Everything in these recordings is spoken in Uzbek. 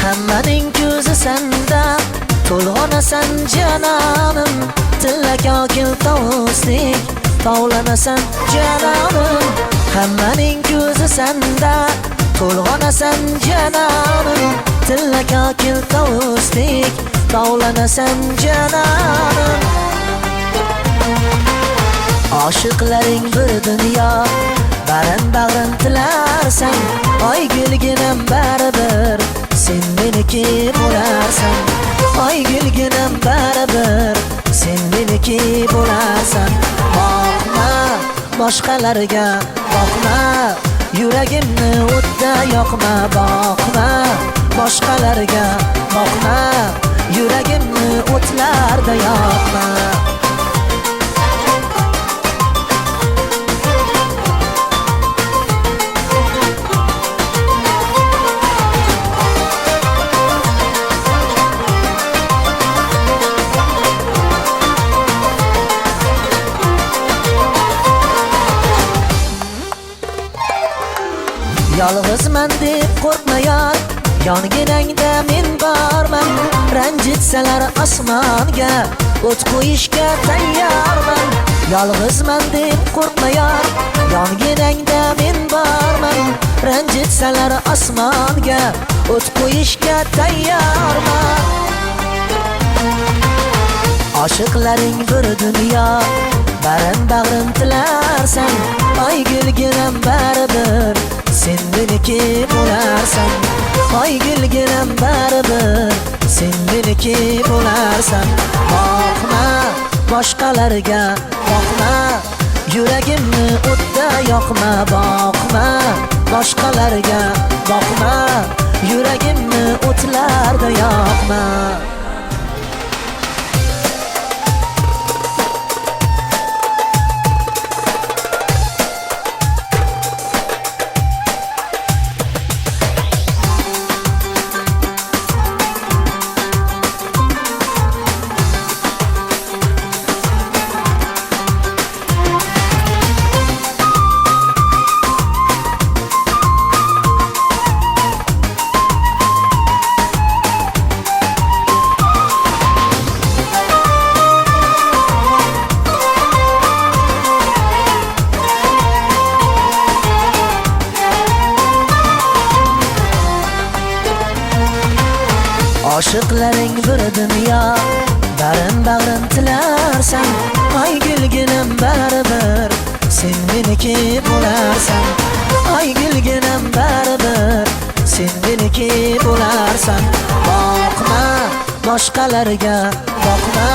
Hammaning ko'zi senda, to'lg'onasan janonim, tillaka kel tovusdek tovlanasan janonim. Hammaning ko'zi senda, to'lg'onasan janonim, tillaka kel tovusdek tovlanasan janonim. Oshiqlaring bir dunyo, barin bag'rin tilarsan, oy gulginam baribir sen meniki bo'larsan. Oy gulginam baribir sen meniki bo'larsan. Boqma boshqalarga, boqma yuragimni o'tda yoqma. Boqma boshqalarga, boqma yuragimni o'tlarda yoqma. Yolg'izman deb qo'rqma yor, yonginangda men borman. Ranjitsalar osmonga, o't qo'yishga tayyorman. Yolg'izman deb qo'rqma yor, yonginangda men borman. Ranjitsalar osmonga, o't qo'yishga tayyorman. Oshiqlaring bir dunyo, barin bag'rin tilarsan, oy gulginam baribir sen meniki bo'larsan. Oy gulginam baribir sen meniki bo'larsan. Boqma boshqalarga, boqma yuragimni o'tda yoqma. Boqma boshqalarga, boqma yuragimni o'tlarda yoqma. Oshiqlaring bir dunyo, barin bag'rin tilarsan, oy gulginam baribir sen meniki bo'larsan. Oy gulginam baribir sen meniki bo'larsan. Boqma boshqalarga, boqma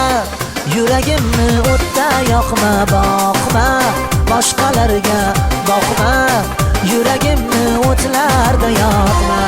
yuragimni o'tda yoqma. Boqma boshqalarga, boqma yuragimni o'tlarda yoqma.